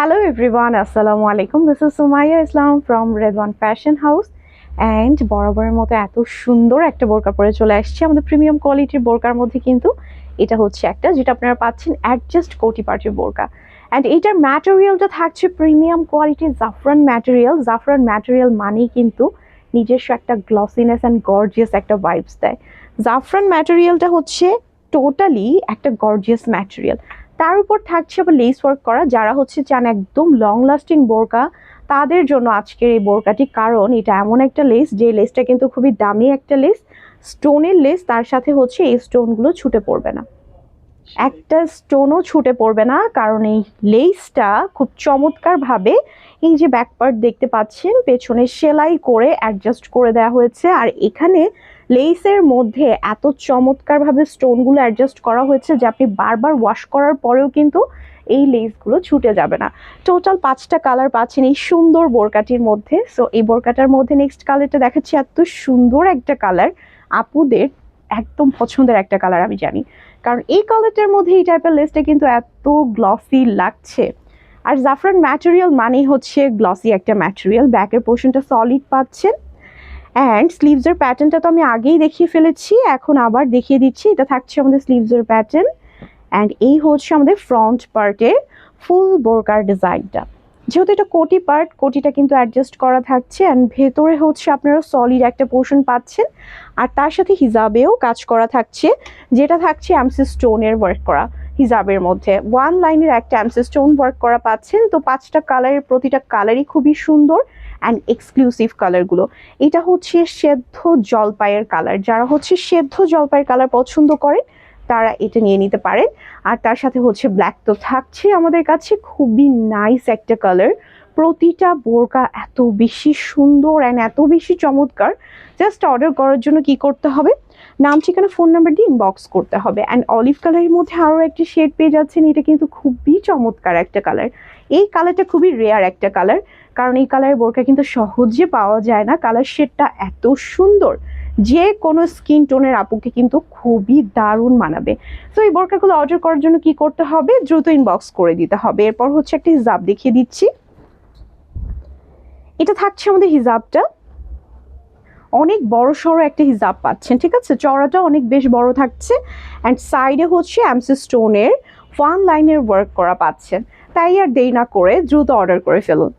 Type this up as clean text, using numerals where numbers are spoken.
Hello everyone, Assalamu alaikum. This is Sumaya Islam from Redwan Fashion House and বরাবরের মতো এত সুন্দর একটা বোরকা পরে চলে আসছে আমাদের প্রিমিয়াম কোয়ালিটির বোরকার মধ্যে। কিন্তু এটা হচ্ছে একটা যেটা আপনারা পাচ্ছেন অ্যাডজাস্ট কোটি পার্টির বোরকা। অ্যান্ড এইটার ম্যাটেরিয়ালটা থাকছে প্রিমিয়াম কোয়ালিটির জাফরান ম্যাটেরিয়াল মানেই কিন্তু নিজস্ব একটা গ্লসিনেস অ্যান্ড গর্জিয়াস একটা ভাইবস দেয়। জাফরান ম্যাটেরিয়ালটা হচ্ছে টোটালি একটা গর্জিয়াস ম্যাটেরিয়াল। তার উপর থাকছে আবার লেস ওয়ার্ক করা। যারা হচ্ছে চান একদম লং লাস্টিং বোরকা তাদের জন্য আজকের এই বোরকাটি, কারণ এটা এমন একটা লেস যে লেসটা কিন্তু খুবই দামি একটা লেস, স্টোনের লেস। তার সাথে হচ্ছে এই স্টোনগুলো ছুটে পড়বে না, একটা স্টোনও ছুটে পড়বে না, কারণ এই লেসটা খুব চমৎকারভাবে এই যে ব্যাক পার্ট দেখতে পাচ্ছেন পেছনে সেলাই করে অ্যাডজাস্ট করে দেওয়া হয়েছে। আর এখানে লেসের মধ্যে এত চমৎকারভাবে স্টোনগুলো অ্যাডজাস্ট করা হয়েছে যে আপনি বারবার ওয়াশ করার পরেও কিন্তু এই লেসগুলো ছুটে যাবে না। টোটাল 5টা কালার পাচ্ছেন এই সুন্দর বোরকাটির মধ্যে। সো এই বোরকাটার মধ্যে নেক্সট কালারটা দেখাচ্ছি, এত সুন্দর একটা কালার, আপুদের একদম পছন্দের একটা কালার আমি জানি, কারণ এই কালারটার মধ্যে এই টাইপের লেসটা কিন্তু এত গ্লসি লাগছে। আর জাফরান ম্যাটেরিয়াল মানেই হচ্ছে গ্লসি একটা ম্যাটেরিয়াল। ব্যাকের পোর্শনটা সলিড পাচ্ছেন অ্যান্ড স্লিভসের প্যাটার্নটা তো আমি আগেই দেখিয়ে ফেলেছি, এখন আবার দেখিয়ে দিচ্ছি। এটা থাকছে আমাদের স্লিভসের প্যাটার্ন অ্যান্ড এই হচ্ছে আমাদের ফ্রন্ট পার্টের ফুল বোরকার ডিজাইনটা। যেহেতু এটা কোটি পার্ট, কোটিটা কিন্তু অ্যাডজাস্ট করা থাকছে অ্যান্ড ভেতরে হচ্ছে আপনারা সলিড একটা পোর্শন পাচ্ছেন। আর তার সাথে হিজাবেও কাজ করা থাকছে, যেটা থাকছে এমসি স্টোনের ওয়ার্ক করা। হিজাবের মধ্যে ওয়ান লাইনের একটা এমসি স্টোন ওয়ার্ক করা পাচ্ছেন। তো 5টা কালারের প্রতিটা কালারই খুবই সুন্দর অ্যান্ড এক্সক্লুসিভ কালারগুলো। এটা হচ্ছে সেদ্ধ জলপাইয়ের কালার। যারা হচ্ছে সেদ্ধ জলপাইয়ের কালার পছন্দ করেন তারা এটা নিয়ে নিতে পারেন। আর তার সাথে হচ্ছে ব্ল্যাক তো থাকছে আমাদের কাছে, খুবই নাইস একটা কালার। প্রতিটা বোরকা এত বেশি সুন্দর অ্যান্ড এত বেশি চমৎকার। জাস্ট অর্ডার করার জন্য কি করতে হবে, নাম ঠিকানা ফোন নাম্বার দিয়ে ইনবক্স করতে হবে। অ্যান্ড অলিভ কালারের মধ্যে আরও একটি শেড পেয়ে যাচ্ছেন। এটা কিন্তু খুবই চমৎকার একটা কালার। এই কালারটা খুবই রেয়ার একটা কালার, কারণ এই কালারের বোরকা কিন্তু সহজে পাওয়া যায় না। কালার শেডটা এত সুন্দর, যে কোনো স্কিন টোনের আপুকে কিন্তু খুবই দারুণ মানাবে। তো এই বোরকাগুলো অর্ডার করার জন্য কি করতে হবে, দ্রুত ইনবক্স করে দিতে হবে। এরপর হচ্ছে একটা হিজাব দেখিয়ে দিচ্ছি। এটা থাকছে আমাদের হিজাবটা, অনেক বড় সড়ো একটা হিজাব পাচ্ছেন, ঠিক আছে। চওড়াটা অনেক বেশ বড় থাকছে অ্যান্ড সাইডে হচ্ছে এমসি স্টোনের ওয়ান লাইনের ওয়ার্ক করা পাচ্ছেন। তাই আর দেরি না করে দ্রুত অর্ডার করে ফেলুন।